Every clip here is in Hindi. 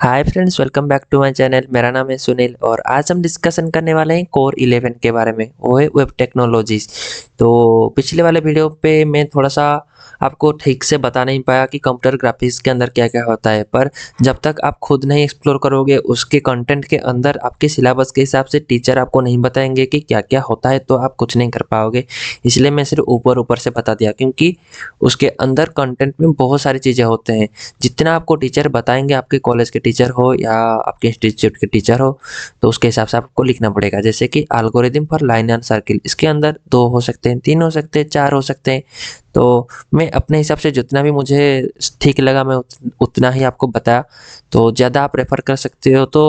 Hi friends, welcome back to my channel. मेरा नाम है सुनील और आज हम डिस्कशन करने वाले हैं कोर 11 के बारे में, वो है वेब टेक्नोलॉजीज। तो पिछले वाले वीडियो पे मैं थोड़ा सा आपको ठीक से बता नहीं पाया कि कंप्यूटर ग्राफिक्स के अंदर क्या क्या होता है, पर जब तक आप खुद नहीं एक्सप्लोर करोगे उसके कंटेंट के अंदर, आपके सिलेबस के हिसाब से टीचर आपको नहीं बताएंगे कि क्या क्या होता है, तो आप कुछ नहीं कर पाओगे। इसलिए मैं सिर्फ ऊपर ऊपर से बता दिया, क्योंकि उसके अंदर कंटेंट में बहुत सारी चीज़ें होते हैं। जितना आपको टीचर बताएंगे, आपके कॉलेज के टीचर हो या आपके इंस्टीट्यूट के टीचर हो, तो उसके हिसाब से आपको लिखना पड़ेगा। जैसे कि algorithm for line and circle, इसके अंदर 2 हो सकते हैं, 3 हो सकते हैं, 4 हो सकते हैं। तो मैं अपने हिसाब से जितना भी मुझे ठीक लगा, मैं उतना ही आपको बताया। तो ज़्यादा आप रेफर कर सकते हो तो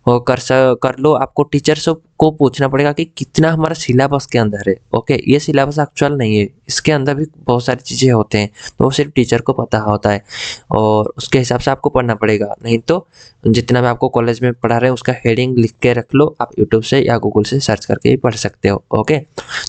वो कर लो। आपको टीचर से को पूछना पड़ेगा कि कितना हमारा सिलेबस के अंदर है। ओके, ये सिलेबस एक्चुअल नहीं है, इसके अंदर भी बहुत सारी चीज़ें होते हैं, तो वो सिर्फ टीचर को पता होता है और उसके हिसाब से आपको पढ़ना पड़ेगा। नहीं तो जितना भी आपको कॉलेज में पढ़ा रहे हैं उसका हेडिंग लिख के रख लो, आप यूट्यूब से या गूगल से सर्च करके ही पढ़ सकते हो। ओके,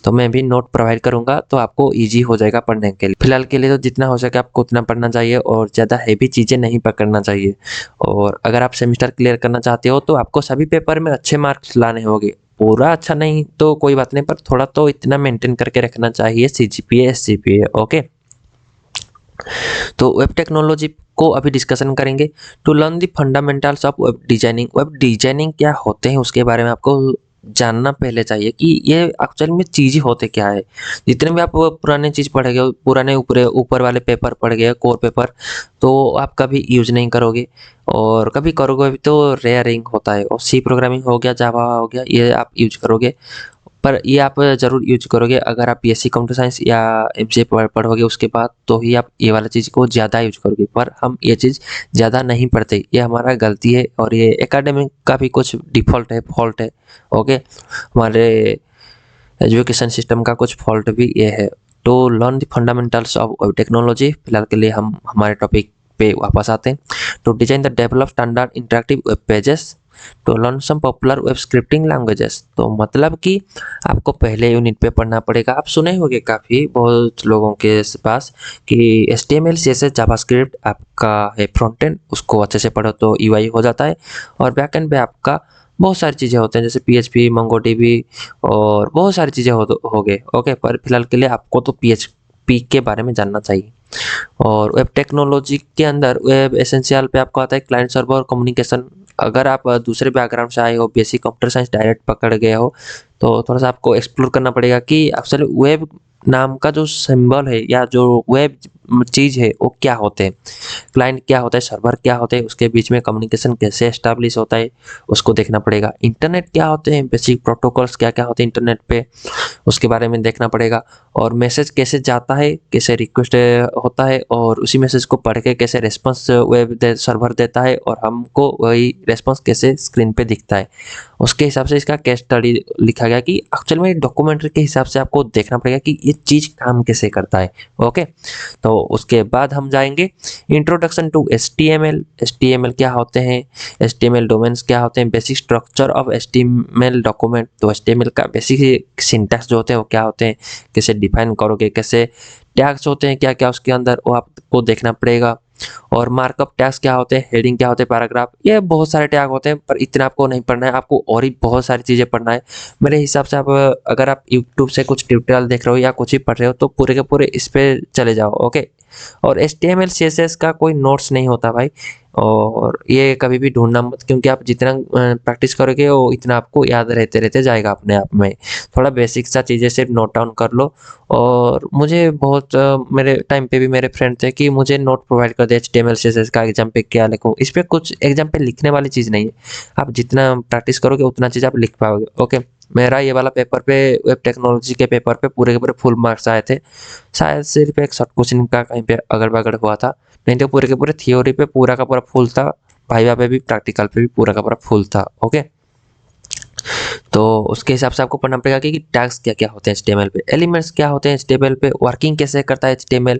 तो मैं भी नोट प्रोवाइड करूंगा तो आपको ईजी हो जाएगा पढ़ने के लिए। फिलहाल के लिए तो जितना हो सके आपको उतना पढ़ना चाहिए और ज़्यादा हैवी चीज़ें नहीं पकड़ना चाहिए। और अगर आप सेमेस्टर क्लियर करना चाहते हो तो आपको सभी पेपर में अच्छे मार्क्स लाने होंगे। पूरा अच्छा नहीं तो कोई बात नहीं, पर थोड़ा तो इतना मेंटेन करके रखना चाहिए, सीजीपीए एसजीपीए। ओके, तो वेब टेक्नोलॉजी को अभी डिस्कशन करेंगे। To learn the fundamentals of web designing, web designing क्या होते हैं उसके बारे में आपको जानना पहले चाहिए कि ये एक्चुअल में चीज़ होते क्या है। जितने भी आप पुराने चीज़ पढ़ेंगे, पुराने ऊपर ऊपर वाले पेपर पढ़ गए, कोर पेपर, तो आप कभी यूज नहीं करोगे, और कभी करोगे भी तो रेयरिंग होता है। और सी प्रोग्रामिंग हो गया, जावा हो गया, ये आप यूज करोगे। पर ये आप ज़रूर यूज करोगे अगर आप बीएससी कंप्यूटर साइंस या एमसीए पढ़ोगे उसके बाद, तो ही आप ये वाला चीज़ को ज़्यादा यूज करोगे। पर हम ये चीज़ ज़्यादा नहीं पढ़ते, ये हमारा गलती है और ये एकेडमिक का भी कुछ डिफ़ॉल्ट है, फॉल्ट है। ओके, हमारे एजुकेशन सिस्टम का कुछ फॉल्ट भी ये है। To learn the fundamentals of technology, फिलहाल के लिए हम हमारे टॉपिक पे वापस आते हैं। To design the develop standard interactive web pages, to learn some popular web scripting languages. तो मतलब कि आपको पहले यूनिट पे पढ़ना पड़ेगा। आप सुने होंगे काफ़ी बहुत लोगों के पास कि HTML CSS जावास्क्रिप्ट आपका है फ्रंट एंड, उसको अच्छे से पढ़ो तो यूआई हो जाता है। और बैक एंड पे आपका बहुत सारी चीज़ें होते हैं, जैसे PHP, MongoDB और बहुत सारी चीज़ें हो गए। ओके, पर फिलहाल के लिए आपको तो PHP के बारे में जानना चाहिए। और वेब टेक्नोलॉजी के अंदर वेब एसेंशियल पे आपको आता है क्लाइंट सर्वर और कम्युनिकेशन। अगर आप दूसरे बैकग्राउंड से आए हो, बेसिक कंप्यूटर साइंस डायरेक्ट पकड़ गए हो, तो थोड़ा सा आपको एक्सप्लोर करना पड़ेगा कि एक्चुअली वेब नाम का जो सिंबल है या जो वेब चीज़ है वो क्या होते हैं, क्लाइंट क्या होता है, सर्वर क्या होते हैं, उसके बीच में कम्युनिकेशन कैसे एस्टैब्लिश होता है, उसको देखना पड़ेगा। इंटरनेट क्या होते हैं, बेसिक प्रोटोकॉल्स क्या क्या होते हैं इंटरनेट पे, उसके बारे में देखना पड़ेगा। और मैसेज कैसे जाता है, कैसे रिक्वेस्ट होता है, और उसी मैसेज को पढ़ के कैसे रेस्पॉन्स वेब सर्वर देता है, और हमको वही रेस्पॉन्स कैसे स्क्रीन पे दिखता है, उसके हिसाब से इसका केस स्टडी लिखा गया कि एक्चुअल में डॉक्यूमेंट्री के हिसाब से आपको देखना पड़ेगा कि ये चीज़ काम कैसे करता है। ओके, तो उसके बाद हम जाएंगे इंट्रोडक्शन टू HTML। HTML क्या होते हैं, HTML डोमेन्स क्या होते हैं, basic structure of HTML document. तो HTML का बेसिक सिंटैक्स जो होते हैं वो क्या होते हैं, कैसे डिफाइन करोगे, कैसे टैग्स होते हैं क्या क्या उसके अंदर, वो आपको देखना पड़ेगा। और मार्कअप टैग्स क्या होते हैं, हेडिंग क्या होते हैं, पैराग्राफ, ये बहुत सारे टैग होते हैं, पर इतना आपको नहीं पढ़ना है, आपको और ही बहुत सारी चीज़ें पढ़ना है। मेरे हिसाब से आप अगर आप यूट्यूब से कुछ ट्यूटोरियल देख रहे हो या कुछ ही पढ़ रहे हो तो पूरे के पूरे इस पे चले जाओ। ओके, और HTML CSS का कोई नोट्स नहीं होता भाई, और ये कभी भी ढूंढना मत, क्योंकि आप जितना प्रैक्टिस करोगे वो इतना आपको याद रहते रहते जाएगा अपने आप में। थोड़ा बेसिक सा चीज़ें सिर्फ नोट डाउन कर लो। और मुझे बहुत मेरे टाइम पे भी मेरे फ्रेंड थे कि मुझे नोट प्रोवाइड कर दे HTML CSS का एग्जाम पे क्या लिखूँ। इस पे कुछ एग्जाम पे लिखने वाली चीज़ नहीं है, आप जितना प्रैक्टिस करोगे उतना चीज़ आप लिख पाओगे। ओके, मेरा ये वाला पेपर पे, वेब टेक्नोलॉजी के पेपर पे पूरे के पूरे फुल मार्क्स आए थे। शायद सिर्फ एक शॉर्ट क्वेश्चन का कहीं पे अगड़ बगड़ हुआ था, नहीं तो पूरे के पूरे थियोरी पे पूरा का पूरा फुल था। वाइवा पे भी, प्रैक्टिकल पे भी पूरा का पूरा फुल था। ओके, तो उसके हिसाब से आपको पढ़ना पड़ेगा कि टैग्स क्या क्या होते हैं HTML पे, एलिमेंट्स क्या होते हैं HTML पे, वर्किंग कैसे करता है HTML,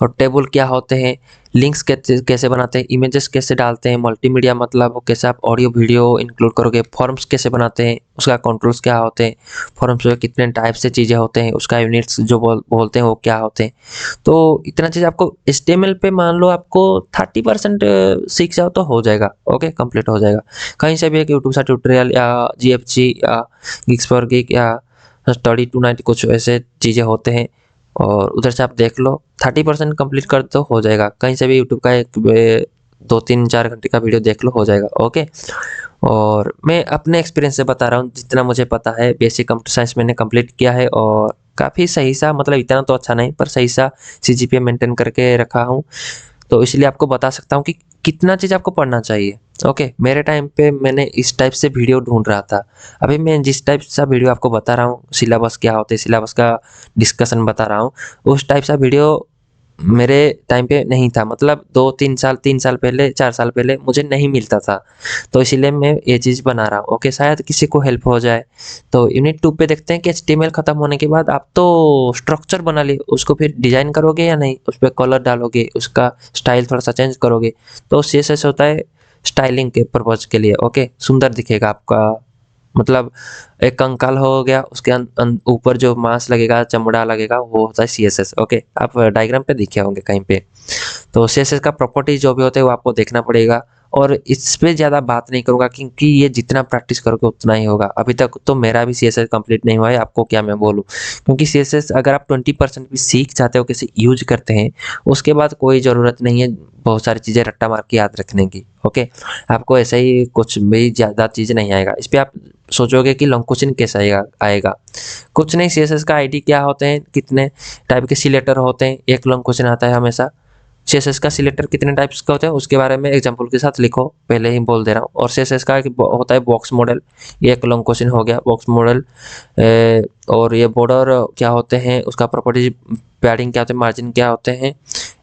और टेबल क्या होते हैं, लिंक्स कैसे कैसे बनाते हैं, इमेजेस कैसे डालते हैं, मल्टीमीडिया मतलब कैसे आप ऑडियो वीडियो इंक्लूड करोगे, फॉर्म्स कैसे बनाते हैं, उसका कंट्रोल्स क्या होते हैं, फॉर्म्स में कितने टाइप से चीज़ें होते हैं, उसका यूनिट्स जो बोलते हैं वो क्या होते हैं। तो इतना चीज़ आपको एचटीएमएल पे मान लो आपको 30% सीख जाओ तो हो जाएगा। ओके, कंप्लीट हो जाएगा। कहीं से भी एक यूट्यूब सा ट्यूटोरियल या जीएफजी या गिग्स फॉर गिग या स्टडी टू नाइट कुछ ऐसे चीज़ें होते हैं, और उधर से आप देख लो 30% कंप्लीट कर तो हो जाएगा। कहीं से भी यूट्यूब का एक 2-3-4 घंटे का वीडियो देख लो, हो जाएगा। ओके, और मैं अपने एक्सपीरियंस से बता रहा हूँ जितना मुझे पता है। बेसिक कंप्यूटर साइंस मैंने कंप्लीट किया है और काफ़ी सही सा, मतलब इतना तो अच्छा नहीं पर सही सा सीजीपीए मेंटेन करके रखा हूँ। तो इसलिए आपको बता सकता हूँ कि कितना चीज़ आपको पढ़ना चाहिए। ओके, मेरे टाइम पे मैंने इस टाइप से वीडियो ढूंढ रहा था। अभी मैं जिस टाइप सा वीडियो आपको बता रहा हूँ, सिलेबस क्या होते हैं, सिलेबस का डिस्कशन बता रहा हूँ, उस टाइप सा वीडियो मेरे टाइम पे नहीं था। मतलब 2-3 साल 3 साल पहले 4 साल पहले मुझे नहीं मिलता था। तो इसीलिए मैं ये चीज़ बना रहा हूँ। ओके, शायद किसी को हेल्प हो जाए। तो यूनिट 2 पे देखते हैं कि एचटीएमएल खत्म होने के बाद आप तो स्ट्रक्चर बना लिए, उसको फिर डिजाइन करोगे या नहीं, उस पे कलर डालोगे, उसका स्टाइल थोड़ा सा चेंज करोगे। तो सीएसएस होता है स्टाइलिंग के पर्पज के लिए। ओके, सुंदर दिखेगा आपका, मतलब एक कंकाल हो गया, उसके ऊपर जो मांस लगेगा, चमड़ा लगेगा, वो होता है सीएसएस। ओके, आप डायग्राम पे देखे होंगे कहीं पे। तो सीएसएस का प्रॉपर्टी जो भी होते हैं वो आपको देखना पड़ेगा। और इस पे ज़्यादा बात नहीं करूँगा क्योंकि ये जितना प्रैक्टिस करोगे उतना ही होगा। अभी तक तो मेरा भी सीएसएस कंप्लीट नहीं हुआ है, आपको क्या मैं बोलूँ। क्योंकि सीएसएस अगर आप 20% भी सीख जाते हो, कैसे यूज करते हैं, उसके बाद कोई ज़रूरत नहीं है बहुत सारी चीज़ें रट्टा मार के याद रखने की। ओके, आपको ऐसा ही कुछ भी ज़्यादा चीज़ नहीं आएगा। इस पे आप सोचोगे कि लॉन्ग क्वेश्चन कैसे आएगा। कुछ नहीं, सीएसएस का आईडी क्या होते हैं, कितने टाइप के सिलेक्टर होते हैं, एक लॉन्ग क्वेश्चन आता है हमेशा। सीएसएस का सिलेक्टर कितने टाइप्स का होते हैं उसके बारे में एग्जांपल के साथ लिखो, पहले ही बोल दे रहा हूँ। और सीएसएस का होता है बॉक्स मॉडल, ये एक लॉन्ग क्वेश्चन हो गया बॉक्स मॉडल। और ये बॉर्डर क्या होते हैं, उसका प्रॉपर्टीज, पैडिंग क्या होते हैं, मार्जिन क्या होते हैं,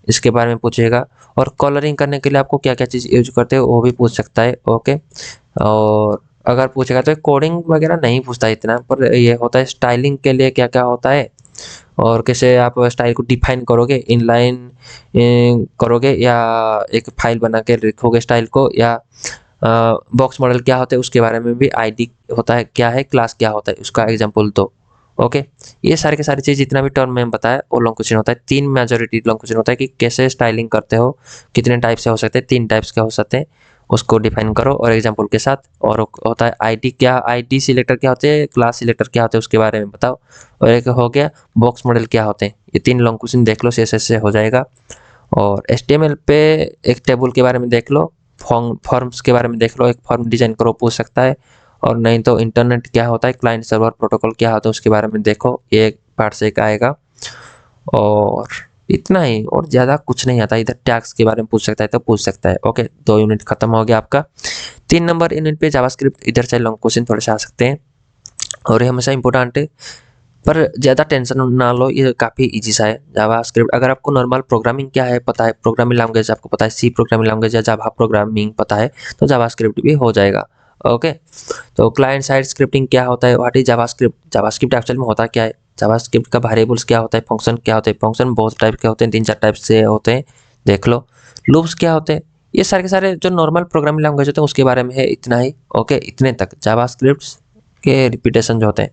इसके बारे में पूछेगा। और कलरिंग करने के लिए आपको क्या क्या चीज़ यूज करते हो वो भी पूछ सकता है। ओके, और अगर पूछेगा तो कोडिंग वगैरह नहीं पूछता इतना, पर ये होता है स्टाइलिंग के लिए क्या क्या होता है, और कैसे आप स्टाइल को डिफाइन करोगे, इनलाइन करोगे या एक फाइल बना के रखोगे स्टाइल को, या बॉक्स मॉडल क्या होता है उसके बारे में भी, आईडी होता है क्या है, क्लास क्या होता है उसका एग्जांपल दो। ओके, ये सारी की सारी चीज़ जितना भी टर्म में बताया वो लॉन्ग क्वेश्चन होता है। 3 मेजॉरिटी लॉन्ग क्वेश्चन होता है कि कैसे स्टाइलिंग करते हो, कितने टाइप से हो सकते हैं, 3 टाइप्स के हो सकते हैं, उसको डिफाइन करो और एग्जांपल के साथ। और होता है आईडी क्या, आईडी सिलेक्टर क्या होते हैं, क्लास सिलेक्टर क्या होते हैं उसके बारे में बताओ। और एक हो गया बॉक्स मॉडल क्या होते हैं। ये 3 लॉन्ग क्वेश्चन देख लो, सीएसएस से हो जाएगा। और एचटीएमएल पे एक टेबल के बारे में देख लो, फॉर्म्स के बारे में देख लो, एक फॉर्म डिजाइन करो पूछ सकता है। और नहीं तो इंटरनेट क्या होता है, क्लाइंट सर्वर प्रोटोकॉल क्या होता है उसके बारे में देखो, ये एक पार्ट से एक आएगा। और इतना ही, और ज़्यादा कुछ नहीं आता। इधर टैग्स के बारे में पूछ सकता है तो पूछ सकता है। ओके, 2 यूनिट खत्म हो गया आपका। 3 नंबर यूनिट पे जावास्क्रिप्ट, इधर से लॉन्ग क्वेश्चन थोड़े से आ सकते हैं और ये हमेशा इंपॉर्टेंट है। पर ज़्यादा टेंशन ना लो, ये काफ़ी इजी सा है जावास्क्रिप्ट। अगर आपको नॉर्मल प्रोग्रामिंग क्या है पता है, प्रोग्रामिंग लैंग्वेज आपको पता है, सी प्रोग्रामिंग लैंग्वेज या जावा प्रोग्रामिंग पता है, तो जावास्क्रिप्ट भी हो जाएगा। ओके, तो क्लाइंट साइड स्क्रिप्टिंग क्या होता है, what is JavaScript, JavaScript actual में होता क्या है, जावास्क्रिप्ट का वेरिएबल्स क्या होता है, फंक्शन क्या होते हैं, फंक्शन बहुत टाइप के होते हैं, 3-4 टाइप से होते हैं, देख लो। लूप्स क्या होते हैं, ये सारे के सारे जो नॉर्मल प्रोग्रामिंग लैंग्वेज होते हैं उसके बारे में है, इतना ही। ओके, इतने तक जावास्क्रिप्ट के रिपीटेशन जो होते हैं।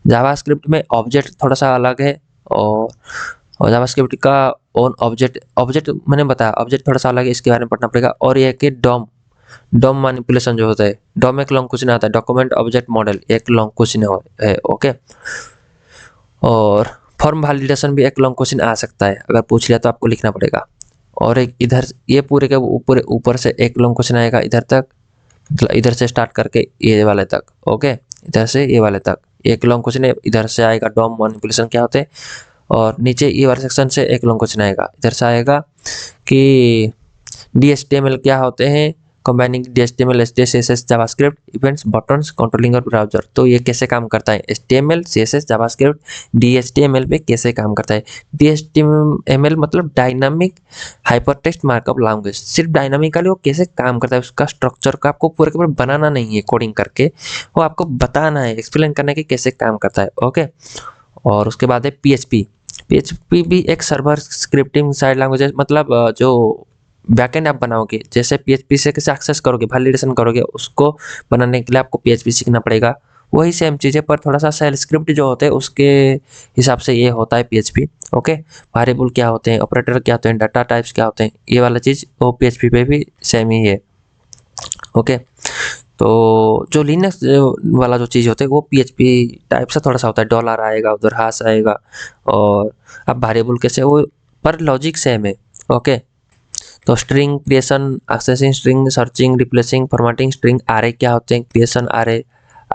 जावास्क्रिप्ट में ऑब्जेक्ट थोड़ा सा अलग है, और जावास्क्रिप्ट का ओन ऑब्जेक्ट, ऑब्जेक्ट मैंने बताया ऑब्जेक्ट थोड़ा सा अलग है, इसके बारे में पढ़ना पड़ेगा। और ये कि डॉम, डॉम मैनिपुलेशन जो होता है, डॉम एक लॉन्ग क्वेश्चन आता है, डॉक्यूमेंट ऑब्जेक्ट मॉडल एक लॉन्ग क्वेश्चन है। ओके, और फॉर्म वैलिडेशन भी एक लॉन्ग क्वेश्चन आ सकता है, अगर पूछ लिया तो आपको लिखना पड़ेगा। और एक इधर ये पूरे के ऊपर ऊपर से एक लॉन्ग क्वेश्चन आएगा इधर तक, मतलब इधर से स्टार्ट करके ये वाले तक। ओके, इधर से ये वाले तक एक लॉन्ग क्वेश्चन है, इधर से आएगा डॉम मैनिपुलेशन क्या होते हैं। और नीचे ये वाले सेक्शन से एक लॉन्ग क्वेश्चन आएगा, इधर से आएगा कि डीएचटीएमएल क्या होते हैं, combining DHTML CSS JavaScript events buttons controlling और ब्राउजर। तो ये कैसे काम करता है, एचटीएमएल सीएसएस जावास्क्रिप्ट डीएचटीएमएल पे कैसे काम करता है। डीएचटीएमएल मतलब डायनामिक हाइपरटेक्स्ट मार्कअप लैंग्वेज, सिर्फ डायनामिकली वो कैसे काम करता है, उसका स्ट्रक्चर का आपको पूरे के पूरे बनाना नहीं है कोडिंग करके, वो आपको बताना है, एक्सप्लेन करना है कि कैसे काम करता है। ओके, और उसके बाद है पीएचपी। पीएचपी भी एक सर्वर स्क्रिप्टिंग साइड लैंग्वेज है, मतलब जो बैकएंड आप बनाओगे, जैसे पीएचपी से कैसे एक्सेस करोगे, वैलिडेशन करोगे, उसको बनाने के लिए आपको पीएचपी सीखना पड़ेगा। वही सेम चीज़ है, पर थोड़ा सा शेल स्क्रिप्ट जो होते हैं उसके हिसाब से ये होता है पीएचपी। ओके, वेरिएबल क्या होते हैं, ऑपरेटर क्या होते हैं, डाटा टाइप्स क्या होते हैं, ये वाला चीज़ वो पीएचपी पे भी सेम ही है। ओके, तो जो लिनक्स वाला जो चीज़ होता है वो पीएचपी टाइप से थोड़ा सा होता है, डॉलर आएगा, उधर हाश आएगा, और अब वेरिएबल कैसे वो, पर लॉजिक सेम है। ओके, तो string creation, accessing string, searching, replacing, formatting string, array क्या होते हैं, creation array,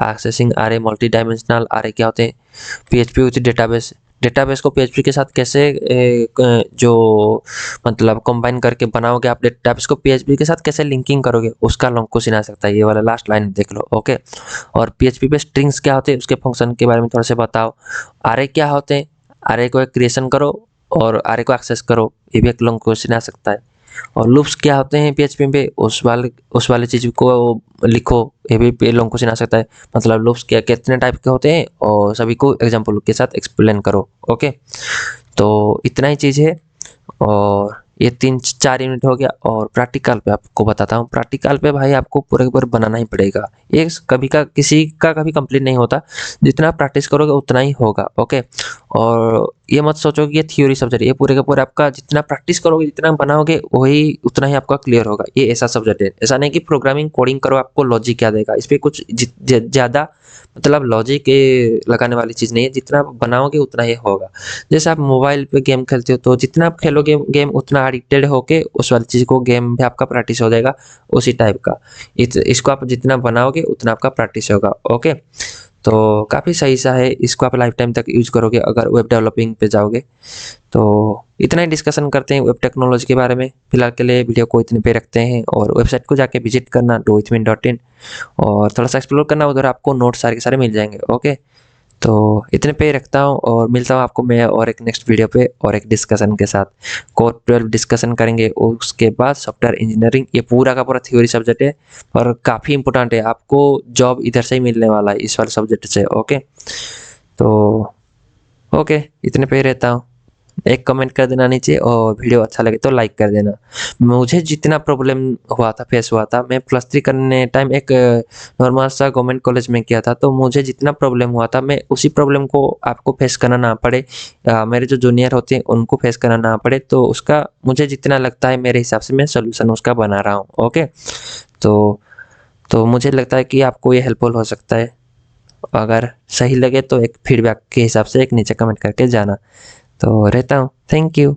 accessing array, multi dimensional array क्या होते हैं, पीएचपी विथ डेटाबेस, डेटाबेस को पीएचपी के साथ कैसे जो मतलब कंबाइन करके बनाओगे आप, डेटाबेस को पीएचपी के साथ कैसे लिंकिंग करोगे, उसका लॉन्ग क्वेश्चन आ सकता है, ये वाला लास्ट लाइन देख लो। ओके, और पीएचपी पे स्ट्रिंग्स क्या होते हैं उसके फंक्शन के बारे में थोड़ा सा बताओ, आरे क्या होते हैं, आरे को एक क्रिएशन करो और आरे को एक्सेस करो, ये भी एक लॉन्ग क्वेश्चन आ सकता है। और लूप्स क्या होते हैं पीएचपी पे, उस वाले चीज़ को लिखो, ये भी लॉन्ग क्वेश्चन आ सकता है। मतलब लूप्स क्या कितने टाइप के होते हैं और सभी को एग्जांपल के साथ एक्सप्लेन करो। ओके, तो इतना ही चीज़ है, और ये 3-4 यूनिट हो गया। और प्रैक्टिकल पे आपको बताता हूँ, प्रैक्टिकल पे भाई आपको पूरे के पूरे बनाना ही पड़ेगा, ये कभी का किसी का कभी कंप्लीट नहीं होता, जितना प्रैक्टिस करोगे उतना ही होगा। ओके, और ये मत सोचो कि ये थ्योरी सब्जेक्ट, ये पूरे का पूरे आपका जितना प्रैक्टिस करोगे, जितना बनाओगे, वही उतना ही आपका क्लियर होगा। ये ऐसा सब्जेक्ट है, ऐसा नहीं कि प्रोग्रामिंग कोडिंग करो आपको लॉजिक याद आएगा, इस पे कुछ ज़्यादा मतलब लॉजिक लगाने वाली चीज़ नहीं है, जितना आप बनाओगे उतना ही होगा। जैसे आप मोबाइल पे गेम खेलते हो, तो जितना आप खेलोगे गेम उतना एडिक्टेड होके उस वाली चीज़ को गेम भी आपका प्रैक्टिस हो जाएगा, उसी टाइप का। इसको आप जितना बनाओगे उतना आपका प्रैक्टिस होगा। ओके, तो काफ़ी सही सा है, इसको आप लाइफ टाइम तक यूज करोगे अगर वेब डेवलपिंग पे जाओगे। तो इतना ही डिस्कशन करते हैं वेब टेक्नोलॉजी के बारे में। फिलहाल के लिए वीडियो को इतने पे रखते हैं, और वेबसाइट को जाके विजिट करना dowithmin.in, और थोड़ा सा एक्सप्लोर करना, उधर आपको नोट्स सारे के सारे मिल जाएंगे। ओके, तो इतने पे ही रखता हूँ, और मिलता हूँ आपको मैं और एक नेक्स्ट वीडियो पे और एक डिस्कशन के साथ। कोर 12 डिस्कशन करेंगे, उसके बाद सॉफ्टवेयर इंजीनियरिंग, ये पूरा का पूरा थ्योरी सब्जेक्ट है और काफ़ी इंपॉर्टेंट है, आपको जॉब इधर से ही मिलने वाला है इस वाले सब्जेक्ट से। ओके, तो ओके, इतने पे ही रहता हूँ। एक कमेंट कर देना नीचे, और वीडियो अच्छा लगे तो लाइक कर देना। मुझे जितना प्रॉब्लम हुआ था, फेस हुआ था, मैं +3 करने टाइम एक नॉर्मल सा गवर्नमेंट कॉलेज में किया था, तो मुझे जितना प्रॉब्लम हुआ था, मैं उसी प्रॉब्लम को आपको फेस करना ना पड़े, मेरे जो जूनियर होते हैं उनको फेस करना ना पड़े, तो उसका मुझे जितना लगता है मेरे हिसाब से मैं सोल्यूशन उसका बना रहा हूँ। ओके, तो मुझे लगता है कि आपको ये हेल्पफुल हो सकता है। अगर सही लगे तो एक फीडबैक के हिसाब से एक नीचे कमेंट करके जाना। तो रहता हूँ, थैंक यू।